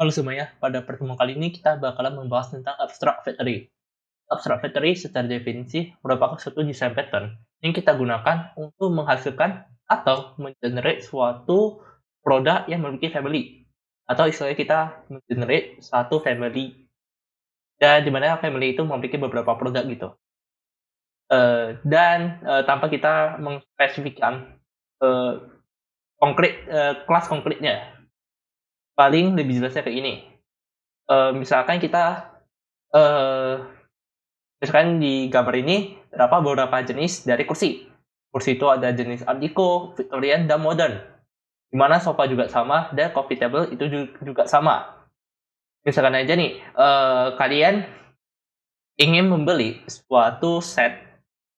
Halo semuanya, pada pertemuan kali ini kita bakalan membahas tentang abstract factory. Abstract factory secara definisi merupakan suatu desain pattern yang kita gunakan untuk menghasilkan atau mengenerate suatu produk yang memiliki family. Atau istilahnya kita mengenerate satu family. Dan dimana family itu memiliki beberapa produk gitu. Tanpa kita mengspesifikkan eh, kelas konkretnya. Paling lebih jelasnya kayak ini. Misalkan kita eh, Misalkan di gambar ini terdapat beberapa jenis dari kursi. Kursi itu ada jenis Art Deco, Victorian, dan Modern. Di mana sofa juga sama dan coffee table itu juga sama. Misalkan aja nih, kalian ingin membeli suatu set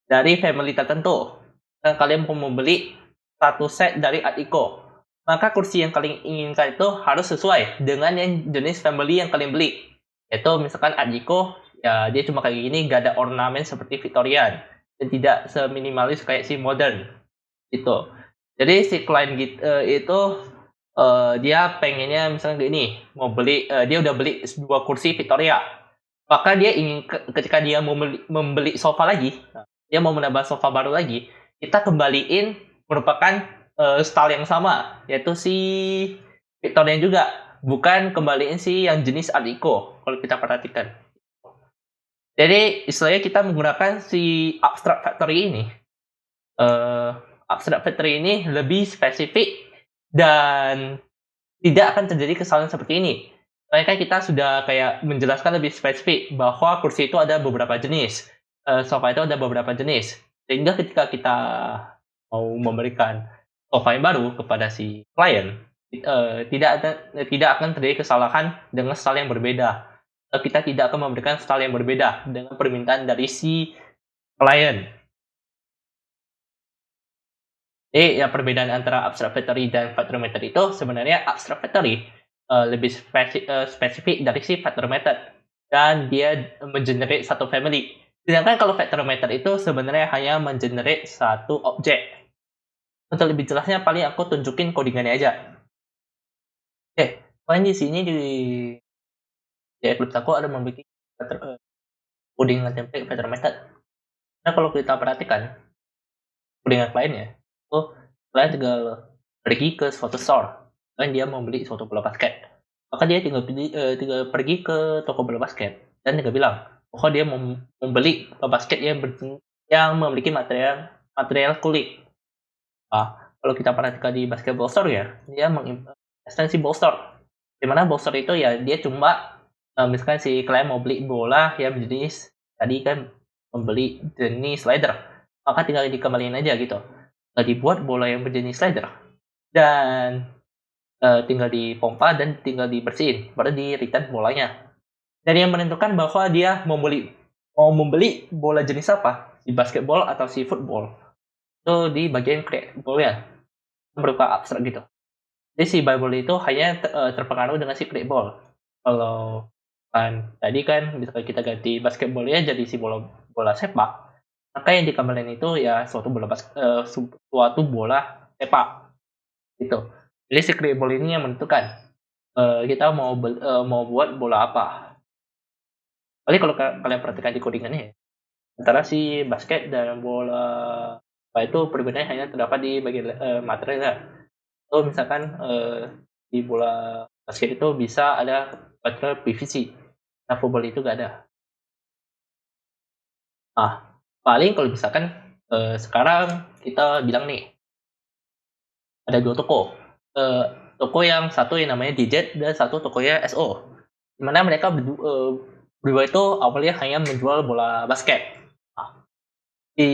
dari family tertentu, dan kalian mau membeli satu set dari Art Deco. Maka kursi yang kalian inginkan itu harus sesuai dengan yang jenis family yang kalian beli. Yaitu misalkan Art Deco, ya dia cuma kayak gini, gak ada ornamen seperti Victorian. Dan tidak seminimalis kayak si modern. Gitu. Jadi si klien itu dia pengennya misalnya gini, mau beli, dia udah beli dua kursi Victoria. Maka dia ingin ketika dia mau membeli sofa lagi, dia mau menambah sofa baru lagi, kita kembaliin merupakan style yang sama, yaitu si Victorian juga, bukan kembaliin si yang jenis Art Deco kalau kita perhatikan. Jadi istilahnya kita menggunakan si abstract factory ini. eh Abstract factory ini lebih spesifik dan tidak akan terjadi kesalahan seperti ini. Soalnya kan kita sudah kayak menjelaskan lebih spesifik bahwa kursi itu ada beberapa jenis, sofa itu ada beberapa jenis. Sehingga ketika kita mau memberikan sofa yang baru kepada si klien, tidak akan terjadi kesalahan dengan style yang berbeda. Kita tidak akan memberikan style yang berbeda dengan permintaan dari si klien. Jadi ya perbedaan antara abstract factory dan factor method itu sebenarnya abstract factory lebih spesifik dari si factor method dan dia mengenerate satu family. Sedangkan kalau factor method itu sebenarnya hanya mengenerate satu objek. Untuk lebih jelasnya paling aku tunjukin codingannya aja. Oke, paling di sini di Eclipse aku ada memiliki codingan template factor method. Nah kalau kita perhatikan codingan kliennya, klien tinggal pergi ke suatu store dan dia membeli suatu bola basket. Maka dia tinggal pergi ke toko bola basket dan tinggal bilang bahwa dia membeli bola basket yang memiliki material kulit. Kalau kita perhatikan di basketball store ya, dia mengekstensi ball store. Di mana ball store itu ya dia cuma misalkan si klien mau beli bola yang jenis tadi kan membeli jenis slider, maka tinggal dikembaliin aja gitu. Dibuat bola yang berjenis slider dan tinggal dipompa dan tinggal dibersihin, baru di return bolanya. Dan yang menentukan bahwa dia mau membeli bola jenis apa, si basketball atau si football, itu di bagian create ball-nya, berupa abstrak gitu. Jadi si Bible itu hanya terpengaruh dengan si create ball. Kalau kan tadi kan misalkan kita ganti basketball-nya jadi si bola sepak, maka yang dikembalikan itu ya suatu bola sepak gitu. Jadi si create ball ini yang menentukan kita mau buat bola apa. Paling kalau kalian perhatikan di codingannya ya, antara si basket dan bola apa itu perbedaannya hanya terdapat di bagian materialnya. So misalkan di bola basket itu bisa ada material PVC, nah football itu gak ada. Paling kalau misalkan sekarang kita bilang nih ada dua toko, toko yang satu yang namanya Digit dan satu tokonya SO, dimana mereka berdua itu awalnya hanya menjual bola basket. Di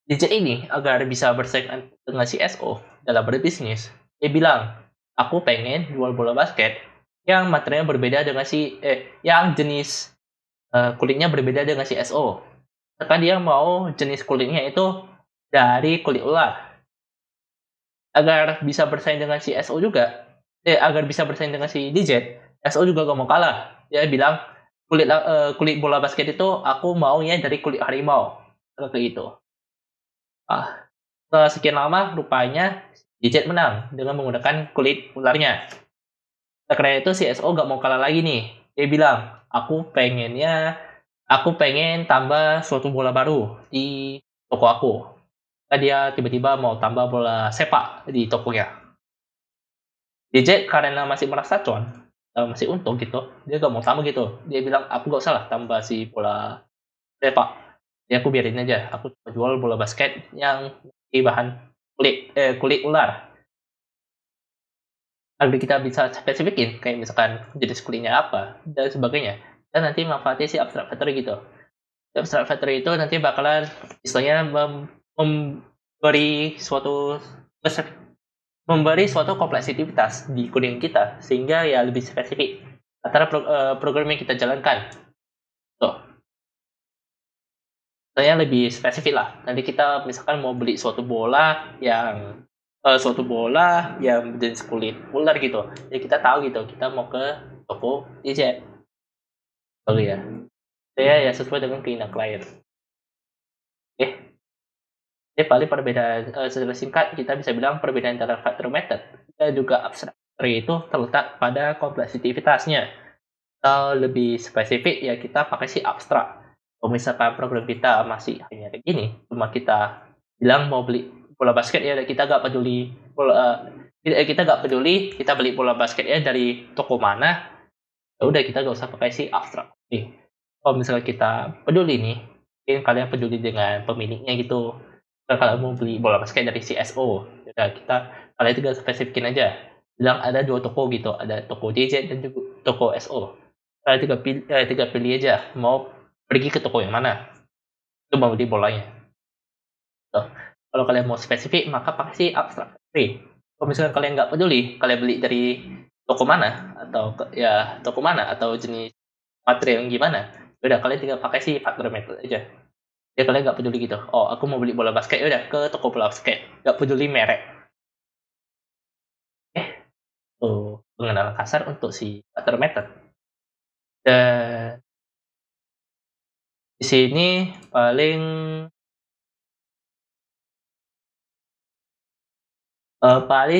Digit ini agar bisa bersaing dengan si SO dalam berbisnis, dia bilang, aku pengen jual bola basket yang materialnya berbeda dengan yang jenis kulitnya berbeda dengan si SO. Maka dia mau jenis kulitnya itu dari kulit ular. Agar bisa bersaing dengan si SO juga, agar bisa bersaing dengan si DJ, SO juga gak mau kalah. Dia bilang kulit bola basket itu aku maunya dari kulit harimau, kayak gitu. Setelah sekian lama rupanya DJ menang dengan menggunakan kulit ularnya. Karena itu si SO gak mau kalah lagi nih. Dia bilang, aku pengen tambah suatu bola baru di toko aku. Dia tiba-tiba mau tambah bola sepak di tokonya. DJ karena masih merasa cuan, masih untung gitu, dia gak mau tambah gitu. Dia bilang, aku gak usah lah tambah si bola sepak. Ya aku biarin aja, aku cuma jual bola basket yang di bahan kulit ular. Agar kita bisa spesifikin, kayak misalkan jenis kulitnya apa, dan sebagainya. Dan nanti manfaatnya si Abstract Factory gitu. Abstract Factory itu nanti bakalan istilahnya memberi suatu kompleksitas di coding kita sehingga ya lebih spesifik antara program yang kita jalankan. Tuh, saya lebih spesifik lah. Nanti kita misalkan mau beli suatu bola yang jenis kulit ular gitu. Jadi kita tahu gitu, kita mau ke toko DJ. Oh ya. Saya ya sesuai dengan keinginan klien. Oke. Jadi paling perbedaan secara singkat kita bisa bilang perbedaan antara factor method dan juga abstract factory itu terletak pada kompleksitasnya. Atau lebih spesifik ya kita pakai si abstrak. Kalau misalkan program kita masih hanya kayak gini, cuma kita bilang mau beli bola basket ya kita gak peduli kita gak peduli kita beli bola basket ya dari toko mana, ya udah kita gak usah pakai si abstrak. Kalau misalkan kita peduli nih, mungkin kalian peduli dengan pemiliknya gitu. Kalau mau beli bola basket dari CSO, ya kalian tinggal spesifikin aja. Bilang ada 2 toko gitu, ada toko JJ dan juga toko SO. Kalian tinggal pilih aja mau pergi ke toko yang mana. Itu mau beli bolanya. Tuh. Kalau kalian mau spesifik maka pakai si abstract factory. Kalau misalkan kalian nggak peduli, kalian beli dari toko mana atau jenis material yang gimana, udah kalian tinggal pakai si factor method aja. Ya kalian nggak peduli gitu. Oh, aku mau beli bola basket, ya udah ke toko bola basket. Nggak peduli merek. Tuh pengenalan kasar untuk si factor method. Dan di sini paling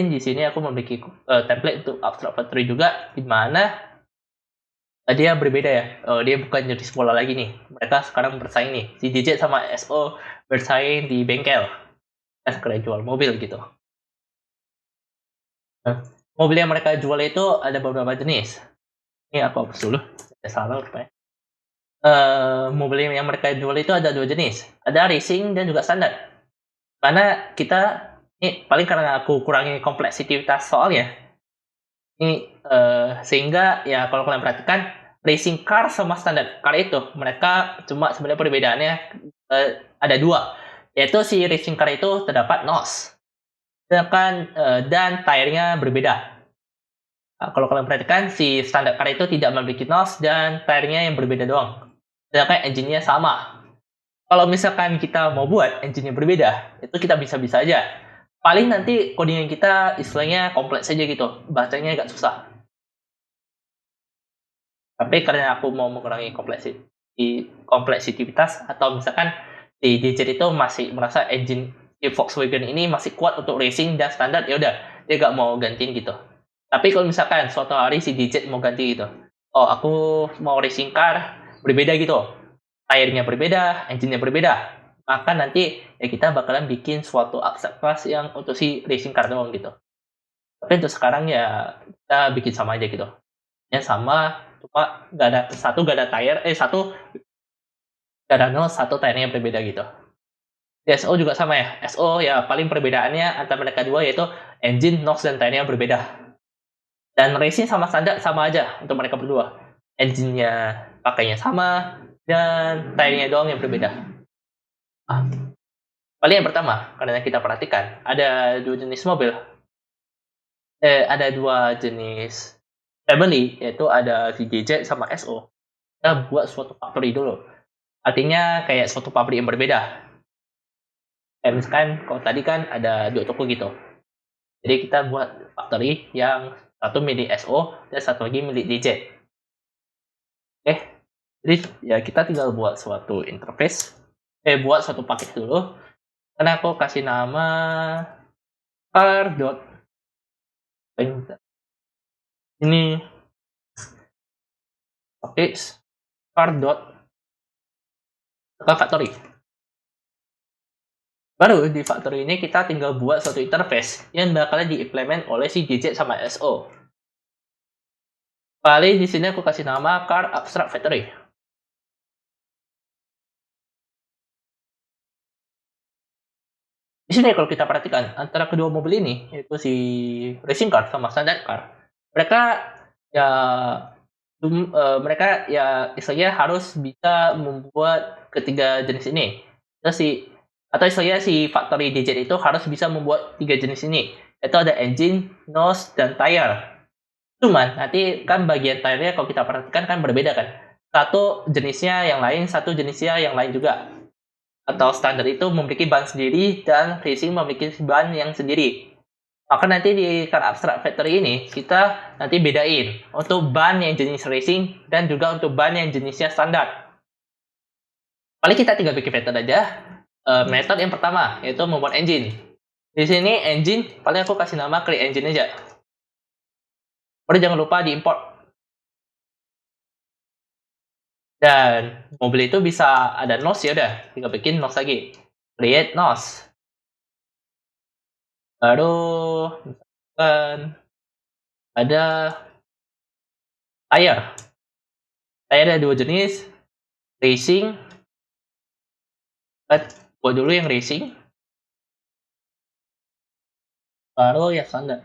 di sini aku memiliki template untuk abstract factory juga, di mana dia berbeda ya. Dia bukan jenis bola lagi nih. Mereka sekarang bersaing nih. Si DJ sama SO bersaing di bengkel. Kalian jual mobil gitu. Nah, mobil yang mereka jual itu ada beberapa jenis. Ini aku hapus dulu. Salah rupanya. Mobil yang mereka jual itu ada 2 jenis. Ada racing dan juga standar. Karena kita ini paling karena aku kurangi kompleksitas soalnya. Ini sehingga ya kalau kalian perhatikan racing car sama standar car itu mereka cuma sebenarnya perbedaannya ada 2, yaitu si racing car itu terdapat nose, sedangkan dan tire-nya berbeda. Nah, kalau kalian perhatikan si standar car itu tidak memiliki nose dan tire-nya yang berbeda doang, sedangkan engine-nya sama. Kalau misalkan kita mau buat engine-nya berbeda, itu kita bisa-bisa aja. Paling nanti codingan kita istilahnya kompleks aja gitu, bacanya agak susah. Tapi karena aku mau mengurangi kompleksitas atau misalkan di DJ itu masih merasa engine di Volkswagen ini masih kuat untuk racing dan standar, ya udah dia gak mau gantiin gitu. Tapi kalau misalkan suatu hari si DJ mau ganti gitu, oh aku mau racing car berbeda gitu, tire-nya berbeda, engine-nya berbeda, maka nanti ya kita bakalan bikin suatu abstract class yang untuk si racing car doang gitu. Tapi untuk sekarang ya kita bikin sama aja gitu. Ya sama, cuma gak ada tire, satu gak ada nol, satu tire-nya berbeda gitu. Di SO juga sama ya. SO ya paling perbedaannya antara mereka dua yaitu engine, NOx, dan tire-nya berbeda. Dan racing sama standar sama aja untuk mereka berdua. Engine-nya pakainya sama, dan tire-nya doang yang berbeda. Paling yang pertama, karena kita perhatikan, ada 2 jenis mobil. Ada 2 jenis family, yaitu ada VJJ sama SO. Kita buat suatu factory dulu. Artinya kayak suatu pabrik yang berbeda. Misalkan kalau tadi kan ada 2 toko gitu. Jadi kita buat factory yang satu milik SO dan satu lagi milik DJ. Jadi ya kita tinggal buat suatu interface. Buat suatu paket dulu. Karena aku kasih nama car. Ini topics car dot factory. Baru di factory ini kita tinggal buat suatu interface yang bakalan diimplement oleh si DJ sama SO. Paling di sini aku kasih nama car abstract factory. Di sini kalau kita perhatikan antara kedua mobil ini, yaitu si racing car sama standard car, mereka ya mereka ya istilahnya harus bisa membuat ketiga jenis ini. Terus atau istilahnya si factory DJ itu harus bisa membuat tiga jenis ini, yaitu ada engine, nose, dan tire. Cuman nanti kan bagian tire-nya kalau kita perhatikan kan berbeda kan. Satu jenisnya yang lain, satu jenisnya yang lain juga. Atau standar itu memiliki ban sendiri dan racing memiliki ban yang sendiri. Maka nanti di car abstract factory ini kita nanti bedain untuk ban yang jenis racing dan juga untuk ban yang jenisnya standar. Paling kita tinggal bikin method aja. Method yang pertama yaitu membuat engine. Di sini engine paling aku kasih nama create engine aja. Udah jangan lupa diimport. Dan mobil itu bisa ada nose ya udah, tinggal bikin nose lagi. Create nose. Baru misalkan ada tire. Tire ada dua jenis, racing. Buat dulu yang racing. Baru ya standar.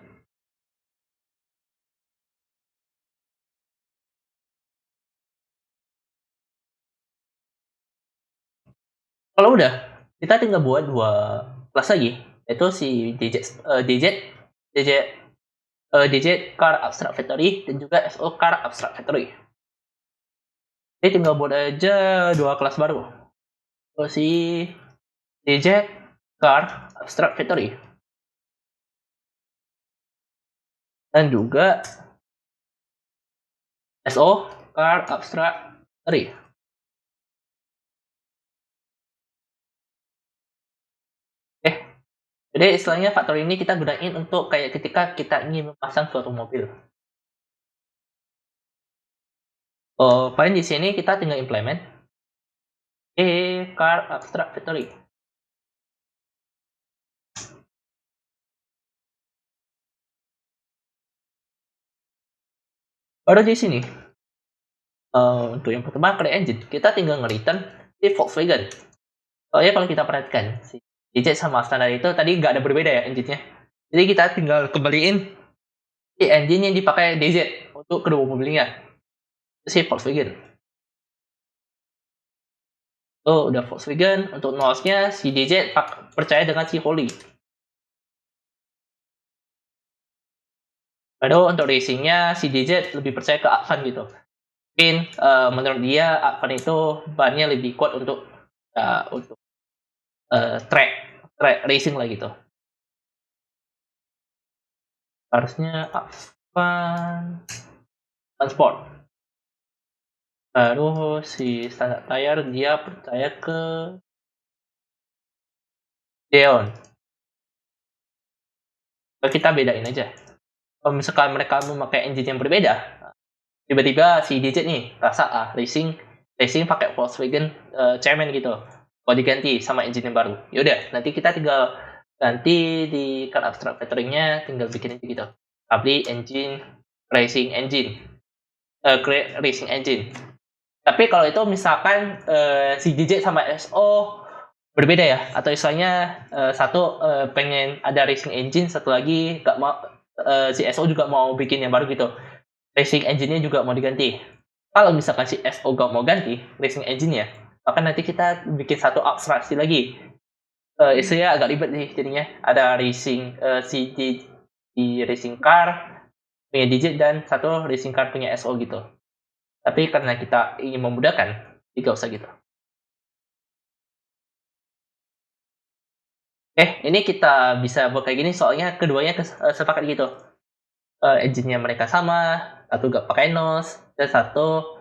Kalau udah, kita tinggal buat dua kelas lagi, yaitu si DJ Car Abstract Factory dan juga SO Car Abstract Factory. Jadi tinggal buat aja dua kelas baru. Terus si DJ Car Abstract Factory dan juga SO Car Abstract Factory. Jadi istilahnya factory ini kita gunain untuk kayak ketika kita ingin memasang suatu mobil. Paling di sini kita tinggal implement car abstract factory. Baru di sini untuk yang pertama create engine, kita tinggal nge-return di Volkswagen. Soalnya kalau kita perhatikan si DJ sama standar itu tadi nggak ada berbeda ya engine-nya. Jadi kita tinggal kembaliin si engine yang dipakai DZ untuk kedua mobilnya. Si Volkswagen. Udah Volkswagen. Untuk nose-nya si DJ percaya dengan si Holly. Lalu untuk racing-nya si DJ lebih percaya ke Advan gitu. Mungkin menurut dia Advan itu bannya lebih kuat untuk track racing lah gitu. Harusnya Advan Transport. Baru si standar tire dia percaya ke Deon. Kita bedain aja. Kalau misalkan mereka memakai engine yang berbeda, tiba-tiba si DJ nih rasa racing pakai Volkswagen Chairman gitu, mau diganti sama engine yang baru. Yaudah, nanti kita tinggal ganti di car abstract factory-nya, tinggal bikin aja gitu. Public engine, racing engine, create racing engine. Tapi kalau itu misalkan si DJ sama SO berbeda ya, atau istilahnya satu pengen ada racing engine, satu lagi nggak mau, si SO juga mau bikin yang baru gitu. Racing engine-nya juga mau diganti. Kalau misalkan si SO nggak mau ganti racing engine-nya, maka nanti kita bikin satu abstraksi lagi. Istilahnya agak ribet nih jadinya. Ada racing di racing car punya DJ dan satu racing car punya SO gitu. Tapi karena kita ingin memudahkan, tidak usah gitu. Ini kita bisa buat kayak gini soalnya keduanya sepakat gitu. Engine-nya mereka sama, satu gak pakai nose, dan satu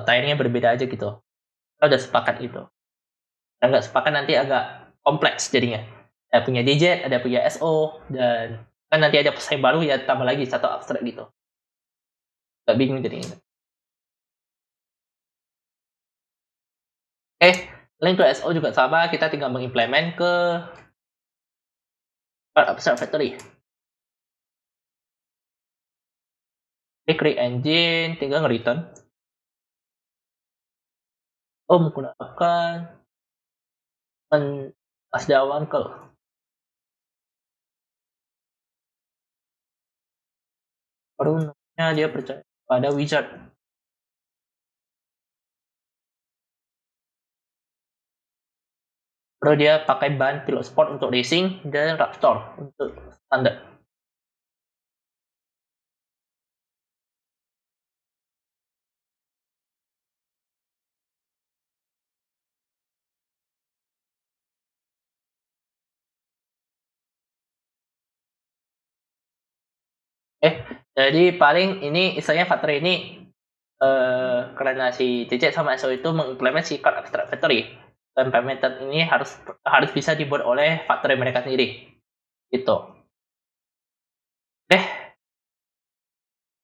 tire-nya berbeda aja gitu. Kita udah sepakat gitu. Dan nggak sepakat nanti agak kompleks jadinya. Ada punya DJ, ada punya SO, dan kan nanti ada pesaing baru ya tambah lagi satu abstrak gitu. Agak bingung jadinya. Paling untuk SO juga sama, kita tinggal mengimplement ke Card Observatory. Create engine, tinggal nge-return. Menggunakan Asdawan ke baru namanya dia percaya pada wizard. Baru dia pakai ban Pilot Sport untuk racing dan Raptor untuk standar. Jadi paling ini istilahnya factory ini karena si CC sama SO itu mengimplement si Card Observatory, dan implemented ini harus bisa dibuat oleh factory mereka sendiri gitu.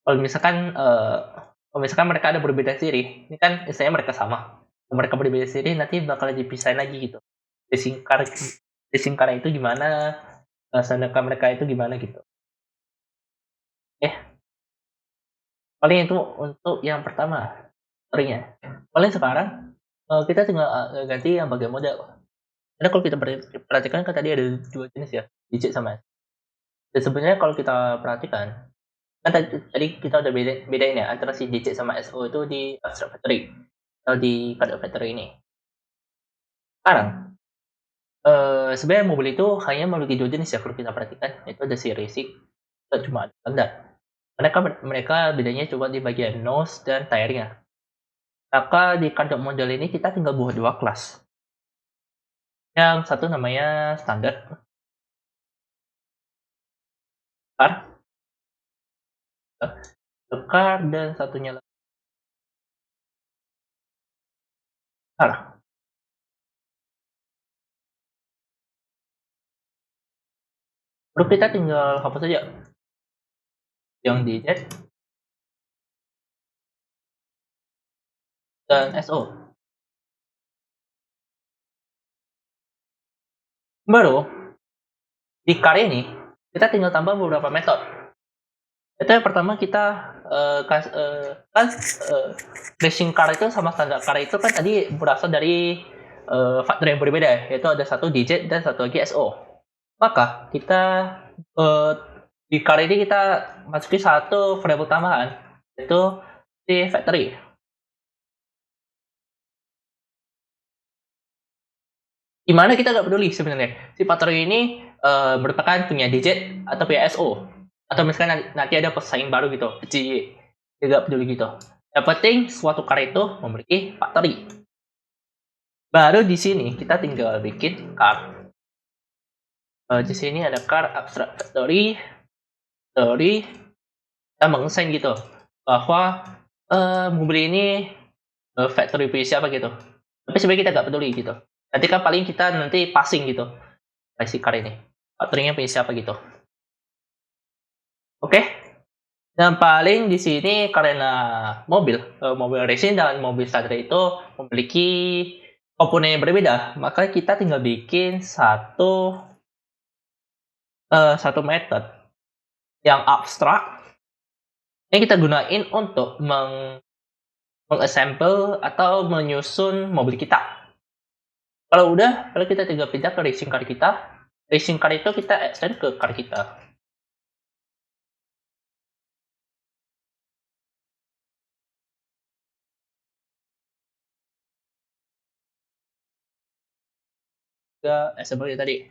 Kalau misalkan mereka ada berbeda sendiri, ini kan istilahnya mereka sama. Kalau mereka berbeda sendiri nanti bakal dipisahin lagi gitu. Racing car itu gimana, sedangkan mereka itu gimana gitu. Paling itu untuk yang pertama, ringnya. Paling sekarang kita tinggal ganti yang bagian model. Karena kalau kita perhatikan kan tadi ada dua jenis ya, digit sama S. Dan sebenarnya kalau kita perhatikan, kan tadi kita udah bedain ya antara si digit sama SO itu di Observatory atau di Card Observatory ini. Sekarang, sebenarnya mobil itu hanya memiliki dua jenis ya kalau kita perhatikan, yaitu ada si racing dan cuma ada standar. Mereka bedanya coba di bagian nose dan tire-nya. Maka di kardok model ini kita tinggal buat dua kelas. Yang satu namanya standar car, dan satunya lagi car. Lalu kita tinggal hapus saja yang di Z dan SO. Baru di car ini kita tinggal tambah beberapa metode. Itu yang pertama kita racing car itu sama standar car itu kan tadi berasal dari faktor yang berbeda, yaitu ada satu digit dan satu lagi SO. Maka kita di car ini kita masuki satu variabel tambahan, yaitu si factory. Dimana kita nggak peduli sebenarnya si factory ini merupakan punya digit atau punya SO, atau misalkan nanti ada pesaing baru gitu, CY, tidak peduli gitu. Yang penting suatu car itu memiliki factory. Baru di sini kita tinggal bikin car. Di sini ada car abstract factory, kita mengesain gitu bahwa mobil ini factory punya siapa gitu. Tapi sebenarnya kita nggak peduli gitu. Nanti kan paling kita nanti passing gitu, si car ini factory-nya punya siapa gitu. Oke. Dan paling di sini karena mobil racing dan mobil standar itu memiliki komponen yang berbeda, maka kita tinggal bikin satu method yang abstrak yang kita gunain untuk mengassemble atau menyusun mobil kita. Kalau udah, lalu kita tinggal pindah ke racing car kita. Racing car itu kita extend ke car kita. Assemble tadi.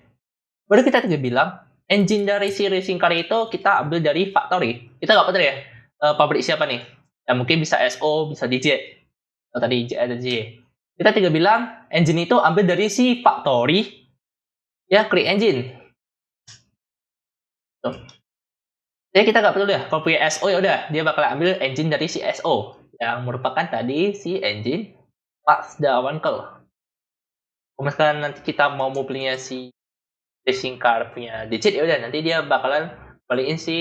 Baru kita tinggal bilang, engine dari si racing car itu kita ambil dari factory. Kita nggak peduli ya, pabrik siapa nih. Ya mungkin bisa SO, bisa DJ. Oh, tadi J ada J. Kita tinggal bilang, engine itu ambil dari si factory, ya create engine. Tuh. Jadi kita nggak peduli ya, kalau punya SO ya udah, dia bakal ambil engine dari si SO, yang merupakan tadi si engine Mazda Wankel. Kalau misalkan nanti kita mau mobilnya si racing car punya digit ya udah nanti dia bakalan balikin si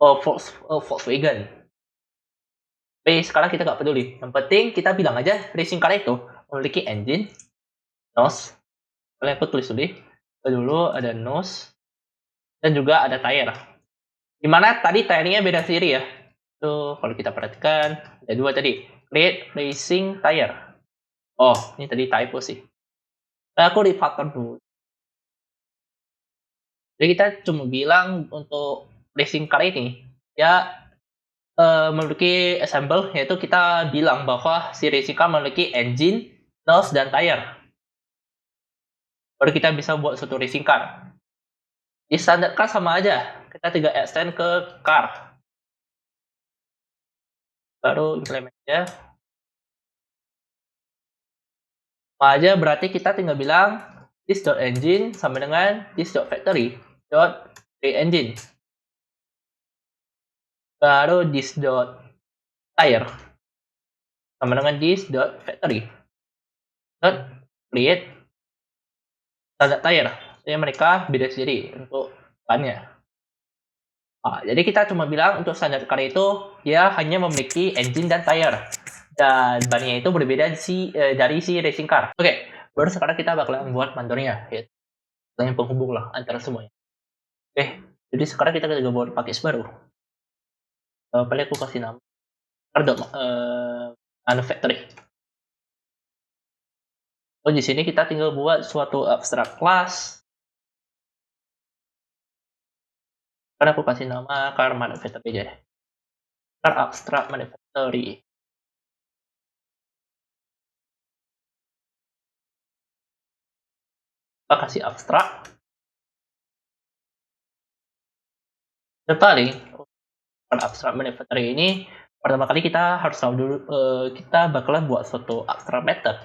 Volkswagen. Tapi sekarang kita nggak peduli. Yang penting kita bilang aja racing car itu memiliki engine, nose. Boleh aku tulis dulu ada nose dan juga ada tire. Dimana tadi tire-nya beda sendiri ya. Tuh kalau kita perhatikan ada dua tadi. Create racing tire. Oh, ini tadi typo sih. Aku refactor dulu. Jadi kita cuma bilang untuk racing car ini ya memiliki assemble, yaitu kita bilang bahwa si racing car memiliki engine, nose, dan tire. Baru kita bisa buat suatu racing car. Di standar car sama aja, kita tinggal extend ke car. Baru implement aja. Sama aja berarti kita tinggal bilang this.engine sama dengan this.factory.engine. Baru this.tire sama dengan this.factory. Create standar tire. Jadi mereka beda sendiri untuk bannya. Nah, jadi kita cuma bilang untuk standar car itu dia hanya memiliki engine dan tire. Dan bannya itu berbeda dari si racing car. Oke, baru sekarang kita bakalan buat motornya. Yang penghubung lah antara semuanya. Oke, jadi sekarang kita juga buat package baru. Paling aku kasih nama manufacturing. Oh, di sini kita tinggal buat suatu abstract class. Karena aku kasih nama car manufacturing aja deh. Car abstract manufacturing. Kita kasih abstract. Dan paling car abstract manufacturing ini pertama kali kita harus tahu dulu kita bakalan buat suatu abstract method.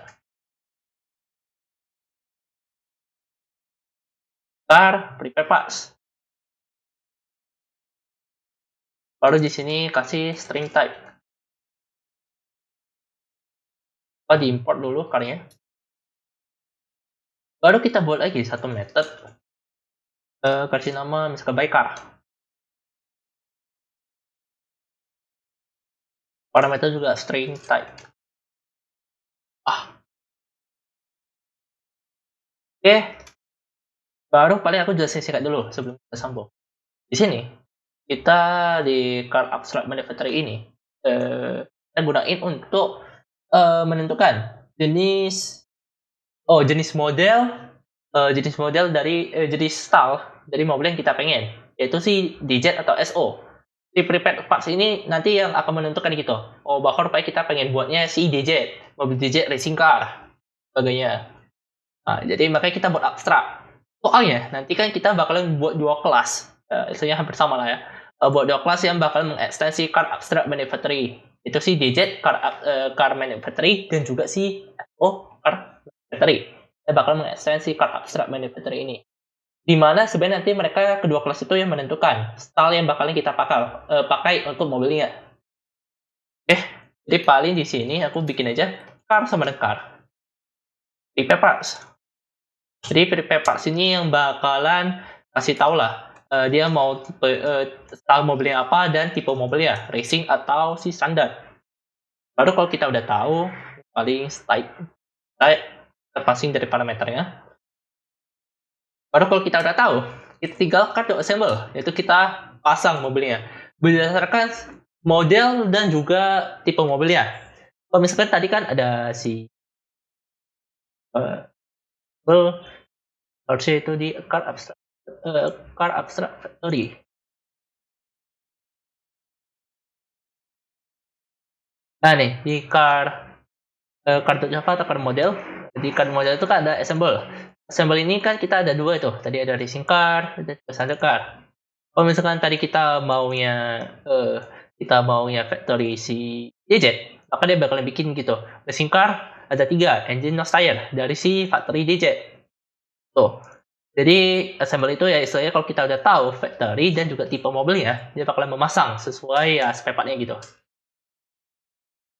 Car prepare parts. Baru di sini kasih string type. Diimport dulu carnya. Baru kita buat lagi satu method. Kasih nama misalkan by car. Parameter juga string type. Oke. Baru paling aku jelasin singkat dulu sebelum kita sambung. Di sini kita di car abstract manufacturing ini kita gunain untuk menentukan jenis model dari jenis style dari mobil yang kita pengen, yaitu si DJ atau SO. Si prepared parts ini nanti yang akan menentukan gitu. Bahwa rupanya kita pengen buatnya si DJ, mobil DJ racing car, sebagainya. Nah, jadi makanya kita buat abstrak. Soalnya nanti kan kita bakalan buat dua kelas, istilahnya hampir sama lah ya. Buat dua kelas yang bakalan mengekstensi car abstract manufacturing. Itu si DJ car manufacturing dan juga si SO car manufacturing. Kita bakal mengekstensi car abstract manufacturing ini. Dimana sebenarnya nanti mereka kedua kelas itu yang menentukan style yang bakalan kita pakai untuk mobilnya. Jadi paling di sini aku bikin aja car sama dengan car. Prepare parts. Jadi prepare parts ini yang bakalan kasih tau lah dia mau tipe style mobilnya apa dan tipe mobilnya, racing atau si standar. Baru kalau kita udah tahu paling type terpassing dari parameternya. Baru kalau kita udah tahu, kita tinggal card assemble, yaitu kita pasang mobilnya berdasarkan model dan juga tipe mobilnya. Kalau misalkan tadi kan ada si harusnya itu di car abstract factory. Nah nih di car.java atau car model. Di car model itu kan ada assemble. Assemble ini kan kita ada dua itu. Tadi ada racing car dan standard car. Kalau misalkan tadi kita maunya factory si DJ, maka dia bakalan bikin gitu. Racing car ada 3, engine, nose, tire dari si factory DJ. Tuh. Jadi assemble itu ya istilahnya kalau kita udah tahu factory dan juga tipe mobilnya, dia bakalan memasang sesuai ya spare part-nya gitu.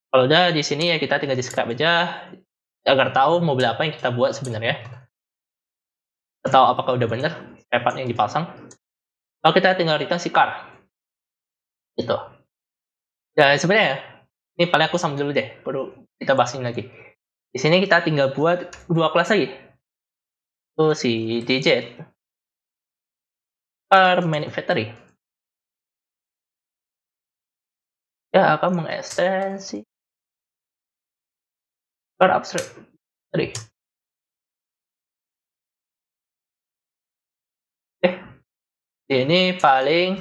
Kalau udah di sini ya kita tinggal describe aja agar tahu mobil apa yang kita buat sebenarnya. Atau apakah udah bener spare part yang dipasang. Kalau kita tinggal return si car. Gitu. Dan sebenarnya ini paling aku sambung dulu deh, baru kita bahas ini lagi. Di sini kita tinggal buat 2 kelas lagi. Itu si DJ Car Manufacturing. Dia akan mengekstensi Car Abstract Factory. Ini paling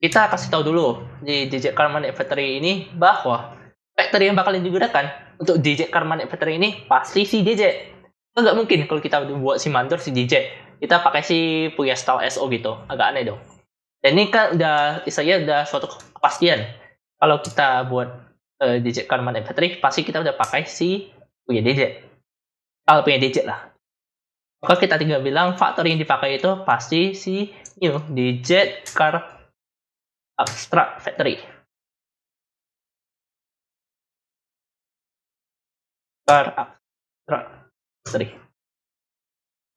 kita kasih tahu dulu di DJ Car Manufacturing ini bahwa factory yang bakal digunakan untuk DJ Car Manufacturing ini pasti si DJ. Nggak mungkin kalau kita buat si mandor si DJ kita pakai si punya style SO gitu, agak aneh dong. Dan ini kan saya udah suatu kepastian kalau kita buat DJ Car Manufacturing pasti kita udah pakai si punya DJ. Kalau punya DJ lah. Maka kita tinggal bilang faktor yang dipakai itu pasti si new DJ Car Abstract Factory. Car Abstract Factory.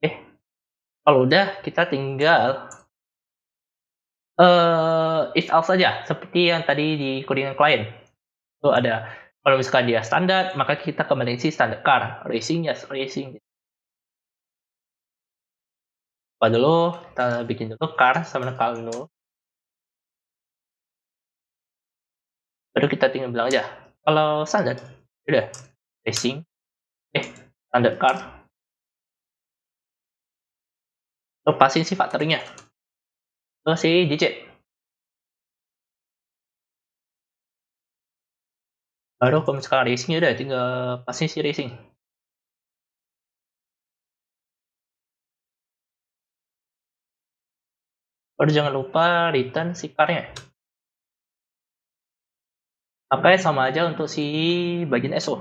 Oke. Kalau udah kita tinggal if else saja seperti yang tadi di codingan klien. Itu ada kalau misalkan dia standar, maka kita kembali si standar car, racing ya racing. Apa dulu kita bikin dulu car sama nakal dulu. Baru kita tinggal bilang aja. Kalau standar, udah racing, standar car. Lepasin si faktornya. Terus si DJ. Baru kalau misalkan racing udah tinggal pasin si racing. Baru jangan lupa return si car-nya. Pakai sama aja untuk si bagian SO.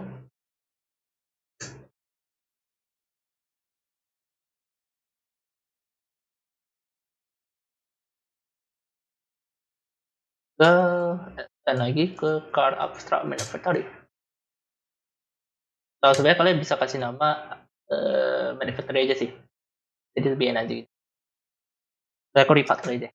Dan lagi ke car abstract manufacturing. Kalau sebenarnya kalian bisa kasih nama manufacturing aja sih. Jadi lebih enak aja gitu. Saya aku refactory deh.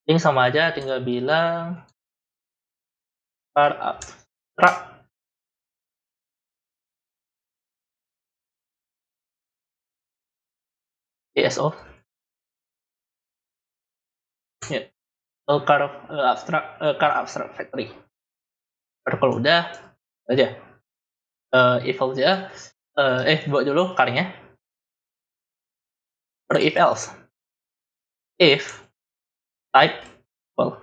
Ini sama aja tinggal bilang car abstract ESO. Ya. Car abstract factory. Baru kalau udah aja if aja buat dulu car-nya. Baru if else. If type well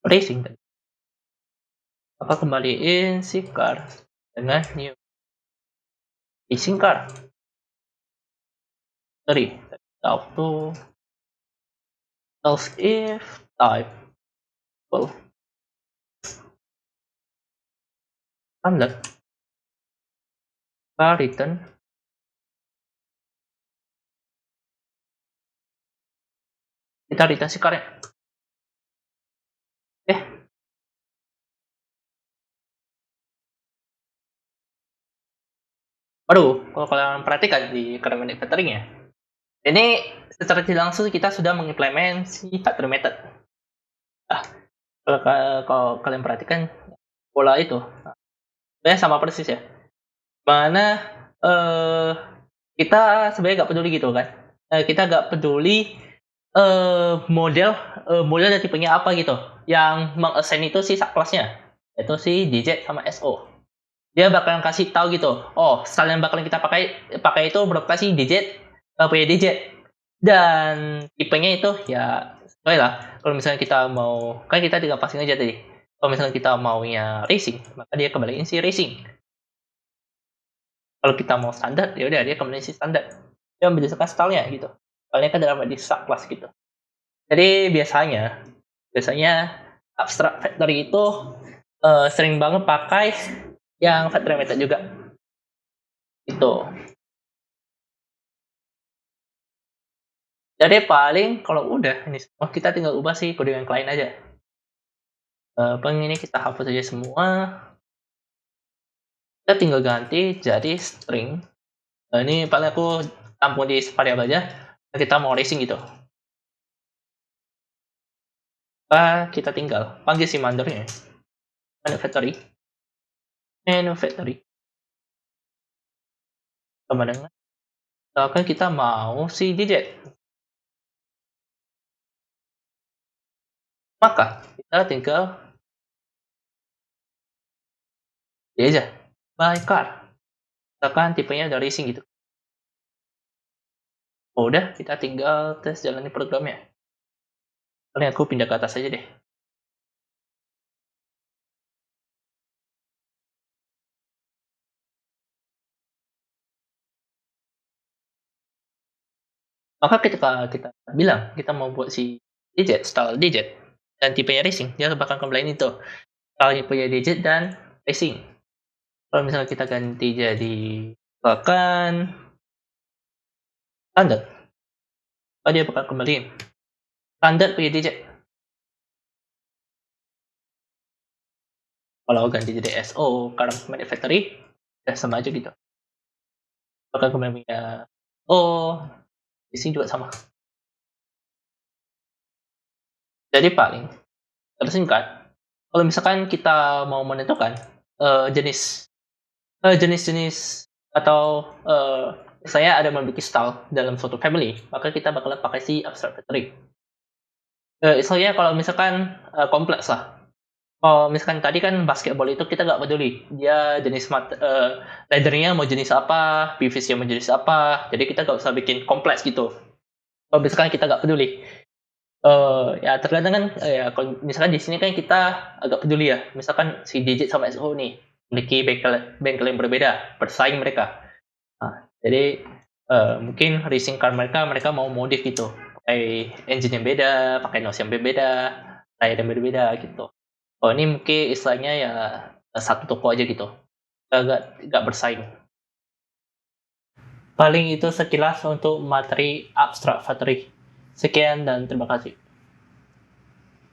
racing tadi. Apa kembaliin si car dengan new racing car. Sorry, auto else if type well standard return kita return si car-nya. Aduh, kalau kalian perhatikan di car manufacturing-nya, ini secara tidak langsung kita sudah mengimplement si factory method. Nah, kalau kalian perhatikan pola itu, sebenarnya sama persis ya. Mana kita sebenarnya nggak peduli gitu kan? Kita nggak peduli model dan tipenya apa gitu. Yang meng-assign itu si subclass-nya, yaitu si DJ sama SO. Dia bakalan kasih tahu gitu, oh style yang bakalan kita pakai itu berlokasi DJ punya DJ dan tipenya itu ya sesuai lah. Kalau misalnya kita mau, kan kita tinggal passing aja tadi. Kalau misalnya kita maunya racing, maka dia kembaliin si racing. Kalau kita mau standar, ya udah dia kembaliin si standar. Dia berdasarkan stylenya gitu. Stylenya kan dalam di subclass gitu. Jadi biasanya abstract factory itu sering banget pakai yang factory method juga. Itu. Jadi paling kalau udah ini semua kita tinggal ubah sih kode yang klien aja. Ini kita hapus aja semua. Kita tinggal ganti jadi string. Ini paling aku tampung di variabel aja. Kita mau racing gitu. Kita tinggal panggil si mandornya. Manufactory. Sama dengan misalkan kita mau si digit. Maka kita tinggal ya aja by car. Misalkan tipenya dari racing gitu. Udah, kita tinggal tes jalani programnya. Paling aku pindah ke atas aja deh. Maka ketika kita bilang kita mau buat si digit, style digit, dan tipenya racing, dia bakal kembaliin itu. Style tipenya digit dan racing. Kalau misalnya kita ganti jadi bahkan standard, dia bakal kembaliin standard punya digit. Kalau ganti jadi SO, current manufactory, ya sama aja gitu. Bakal kembali punya di sini juga sama. Jadi paling tersingkat, kalau misalkan kita mau menentukan jenis-jenis atau saya ada memiliki style dalam suatu family, maka kita bakalan pakai si abstract factory. Misalnya kalau misalkan kompleks lah. Kalau misalkan tadi kan basketball itu kita nggak peduli dia jenis leathernya mau jenis apa, PVC mau jenis apa, jadi kita nggak usah bikin kompleks gitu. Kalau misalkan kita nggak peduli, ya terkadang kan ya kalau misalkan di sini kan kita agak peduli ya, misalkan si Digit sama SO nih memiliki bengkel yang berbeda, bersaing mereka. Nah, jadi mungkin racing car mereka mau modif gitu, pakai engine yang beda, pakai nose yang berbeda, tire yang berbeda gitu. Oh ini mungkin istilahnya ya satu toko aja gitu, nggak bersaing. Paling itu sekilas untuk materi abstrak factory. Sekian dan terima kasih.